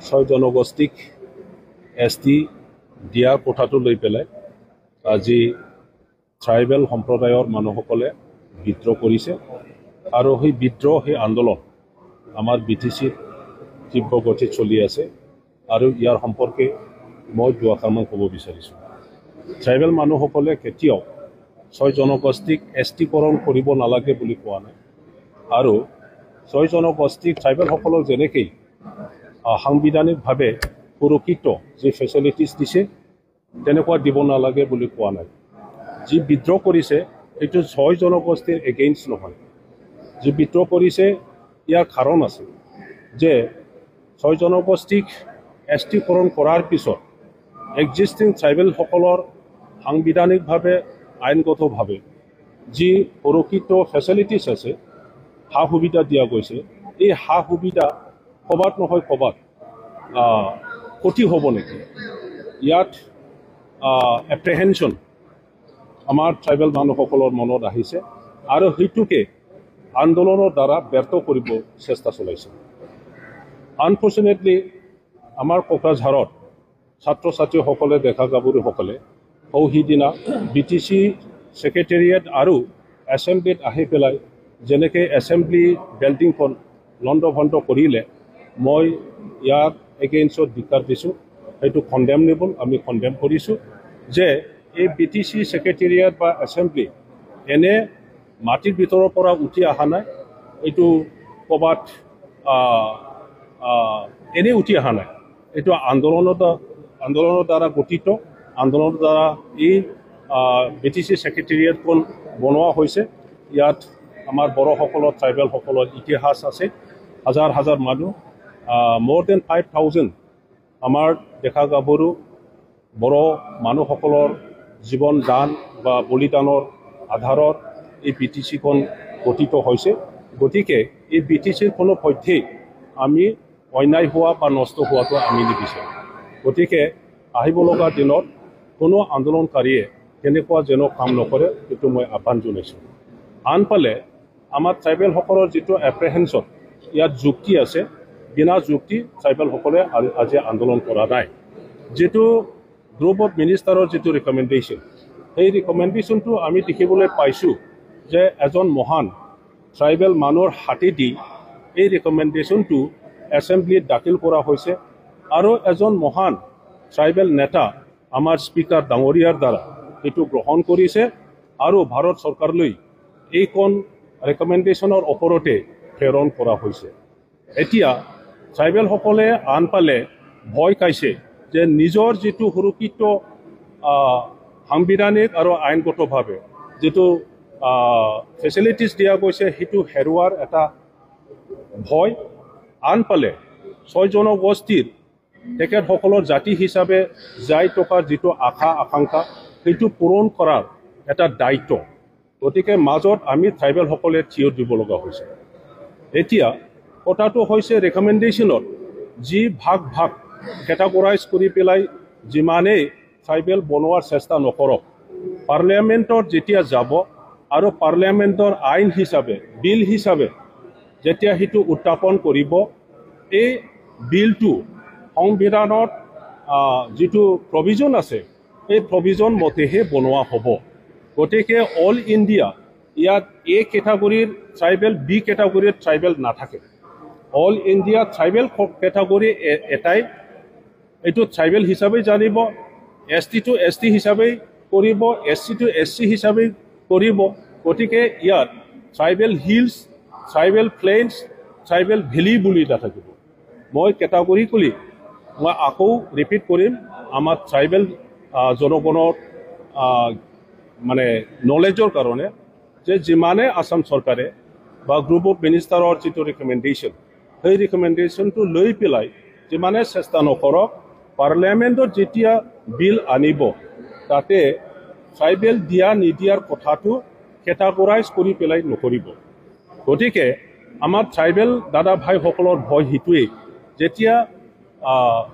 ছয় জনগোষ্ঠীক ST দিয়াৰ কথাটো লৈ পেলাই আজি ট্ৰাইবেল সম্প্ৰদায়ৰ মানুহসকলে বিদ্ৰোহ কৰিছে আৰু সেই বিদ্ৰোহ সেই আন্দোলন আমাৰ BTCত তীব্ৰ গতিত চলি আছে আৰু ইয়াৰ সম্পৰ্কে মই দুআষাৰমান ক'ব বিচাৰিছোঁ। ট্ৰাইবেল মানুহসকলে কেতিয়াও ছয় জনগোষ্ঠীক STকৰণ কৰিব নালাগে বুলি কোৱা নাই আৰু ছয় জনগোষ্ঠীক ট্ৰাইবেলসকলক যেনেকৈ সাংবিধানিকভাৱে সুৰক্ষিত যি ফেচিলিটিছ দিছে তেনেকুৱা দিব নালাগে বুলি কোৱা নাই। যি বিদ্ৰোহ কৰিছে সেইটো ছয় জনগোষ্ঠীৰ এগেইনষ্ট নহয়। যি বিদ্ৰোহ কৰিছে ইয়াৰ কাৰণ আছে যে ছয় জনগোষ্ঠীক STকৰণ কৰাৰ পিছত এক্সিষ্টিং ট্ৰাইবেলসকলৰ সাংবিধানিকভাৱে আইনগতভাৱে যি সুৰক্ষিত ফেচিলিটিছ আছে সা সুবিধা দিয়া গৈছে এই সা সুবিধা ক'ৰবাত নহয় ক'ৰবাত ক্ষতি হ'ব নেকি ইয়াত এপ্ৰিহেনশ্যন আমাৰ ট্ৰাইবেল মানুহসকলৰ মনত আহিছে আৰু সেইটোকে আন্দোলনৰ দ্বাৰা ব্যৰ্থ কৰিব চেষ্টা চলাইছে। আনফৰ্চুনেটলি আমাৰ কোকৰাঝাৰত ছাত্ৰ ছাত্ৰীসকলে ডেকা গাভৰুসকলে সিদিনা BTC ছেক্ৰেটেৰিয়েট আৰু এছেম্বলিত আহি পেলাই যেনেকৈ এছেম্বলি বিল্ডিংখন লণ্ডভণ্ড কৰিলে মই ইয়াৰ এগেইনষ্টত ধিক্কাৰ দিছোঁ। সেইটো কণ্ডেমনেবল, আমি কণ্ডেম কৰিছোঁ যে এই BTC ছেক্ৰেটেৰিয়েট বা এছেম্বলি এনে মাটিৰ ভিতৰৰ পৰা উঠি অহা নাই, এইটো ক'ৰবাত এনেই উঠি অহা নাই, এইটো আন্দোলনৰ দ্বাৰা গঠিত, আন্দোলনৰ দ্বাৰা এই BTC ছেক্ৰেটেৰিয়েটখন বনোৱা হৈছে। ইয়াত আমাৰ বড়োসকলৰ ট্ৰাইবেলসকলৰ ইতিহাস আছে, হাজাৰ হাজাৰ মানুহ, more than 5,000 আমাৰ ডেকা গাভৰু বড়ো মানুহসকলৰ জীৱন দান বা বলিদানৰ আধাৰত এই BTCখন গঠিত হৈছে। গতিকে এই BTCৰ কোনো পধ্যেই আমি অন্যায় হোৱা বা নষ্ট হোৱাটো আমি নিবিচাৰোঁ। গতিকে আহিব লগা দিনত কোনো আন্দোলনকাৰীয়ে তেনেকুৱা যেন কাম নকৰে সেইটো মই আহ্বান জনাইছোঁ। আনফালে আমাৰ ট্ৰাইবেলসকলৰ যিটো এপ্ৰিহেনশ্যন ইয়াত যুক্তি আছে, বিনা যুক্তি ট্ৰাইবেলসকলে আজি আন্দোলন কৰা নাই। যিটো গ্ৰুপ অফ মিনিষ্টাৰৰ যিটো ৰিকমেণ্ডেশ্যন সেই ৰিকমেণ্ডেশ্যনটো আমি দেখিবলৈ পাইছোঁ যে এজন মহান ট্ৰাইবেল মানুহৰ হাতেদি এই ৰিকমেণ্ডেশ্যনটো এছেম্বলিত দাখিল কৰা হৈছে আৰু এজন মহান ট্ৰাইবেল নেতা আমাৰ স্পীকাৰ ডাঙৰীয়াৰ দ্বাৰা এইটো গ্ৰহণ কৰিছে আৰু ভাৰত চৰকাৰলৈ এইখন ৰিকমেণ্ডেশ্যনৰ ওপৰতে প্ৰেৰণ কৰা হৈছে। এতিয়া ট্ৰাইবেলসকলে আনফালে ভয় খাইছে যে নিজৰ যিটো সুৰক্ষিত সাংবিধানিক আৰু আইনগতভাৱে যিটো ফেচিলিটিছ দিয়া গৈছে সেইটো হেৰুৱাৰ এটা ভয়। আনফালে ছয় জনগোষ্ঠীৰ তেখেতসকলৰ জাতি হিচাপে যাই থকাৰ যিটো আশা আকাংক্ষা সেইটো পূৰণ কৰাৰ এটা দায়িত্ব, গতিকে মাজত আমি ট্ৰাইবেলসকলে থিয় দিব লগা হৈছে। এতিয়া কথাটো হৈছে ৰিকমেণ্ডেশ্যনত যি ভাগ ভাগ কেটাগৰাইজ কৰি পেলাই যিমানেই ট্ৰাইবেল বনোৱাৰ চেষ্টা নকৰক, পাৰ্লিয়ামেণ্টত যেতিয়া যাব আৰু পাৰ্লিয়ামেণ্টৰ আইন হিচাপে বিল হিচাপে যেতিয়া সেইটো উত্থাপন কৰিব, এই বিলটো সংবিধানত যিটো প্ৰভিজন আছে এই প্ৰভিজন মতেহে বনোৱা হ'ব। গতিকে অল ইণ্ডিয়া ইয়াত A কেটাগৰীৰ ট্ৰাইবেল, B কেটাগৰীৰ ট্ৰাইবেল নাথাকে। অল ইণ্ডিয়া ট্ৰাইবেল কেটাগৰী এটাই, এইটো ট্ৰাইবেল হিচাপে জানিব, ST টো ST হিচাপে কৰিব, SC টো SC হিচাপে কৰিব। গতিকে ইয়াত tribal hills, tribal plains, tribal valley বুলি নাথাকিব। মই কেটাগৰিকেলি মই আকৌ ৰিপিট কৰিম, আমাৰ ট্ৰাইবেল জনগণৰ মানে নলেজৰ কাৰণে যে যিমানে আসাম চৰকাৰে বা গ্ৰুপ অফ মিনিষ্টাৰৰ যিটো ৰিকমেণ্ডেশ্যন সেই ৰিকমেণ্ডেশ্যনটো লৈ পেলাই যিমানে চেষ্টা নকৰক, পাৰ্লিয়ামেণ্টত যেতিয়া বিল আনিব তাতে ট্ৰাইবেল দিয়া নিদিয়াৰ কথাটো কেটাগৰাইজ কৰি পেলাই নকৰিব। গতিকে আমাৰ ট্ৰাইবেল দাদা ভাইসকলৰ ভয় সেইটোৱেই, যেতিয়া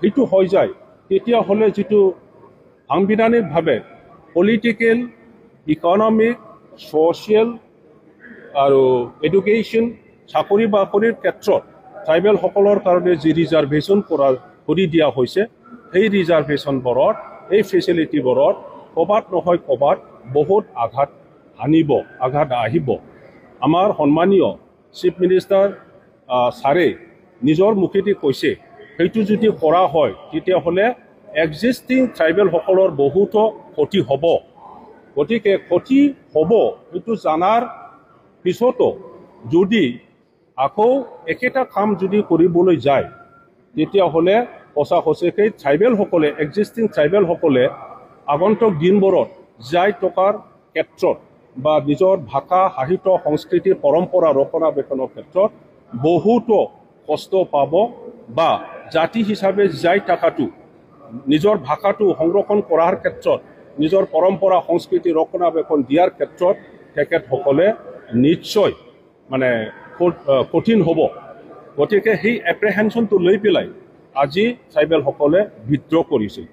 সেইটো হৈ যায় তেতিয়াহ'লে যিটো সাংবিধানিকভাৱে পলিটিকেল, ইকনমিক, ছ'চিয়েল আৰু এডুকেশ্যন, চাকৰি বাকৰিৰ ক্ষেত্ৰত ট্ৰাইবেলসকলৰ কাৰণে যি ৰিজাৰ্ভেশ্যন কৰাৰ কৰি দিয়া হৈছে সেই ৰিজাৰ্ভেশ্যনবোৰত এই ফেচিলিটিবোৰত ক'ৰবাত নহয় ক'ৰবাত বহুত আঘাত আহিব আমাৰ সন্মানীয় চিফ মিনিষ্টাৰ ছাৰে নিজৰ মুখেদি কৈছে সেইটো যদি কৰা হয় তেতিয়াহ'লে এক্সিষ্টিং ট্ৰাইবেলসকলৰ বহুতো ক্ষতি হ'ব গতিকে ক্ষতি হ'ব সেইটো জানাৰ পিছতো যদি আকৌ একেটা কাম যদি কৰিবলৈ যায় তেতিয়াহ'লে সঁচাকৈ ট্ৰাইবেলসকলে এক্সিষ্টিং ট্ৰাইবেলসকলে আগন্তুক দিনবোৰত যাই টকাৰ ক্ষেত্ৰত বা নিজৰ ভাষা সাহিত্য সংস্কৃতি পৰম্পৰা ৰক্ষণাবেক্ষণৰ ক্ষেত্ৰত বহুতো কষ্ট পাব বা জাতি হিচাপে যাই থকাটো নিজৰ ভাষাটো সংৰক্ষণ কৰাৰ ক্ষেত্ৰত নিজৰ পৰম্পৰা সংস্কৃতি ৰক্ষণাবেক্ষণ দিয়াৰ ক্ষেত্ৰত তেখেতসকলে নিশ্চয় মানে কঠিন হ'ব গতিকে সেই এপ্ৰিহেনশ্যনটো লৈ পেলাই আজি ট্ৰাইবেলসকলে বিদ্ৰোহ কৰিছিল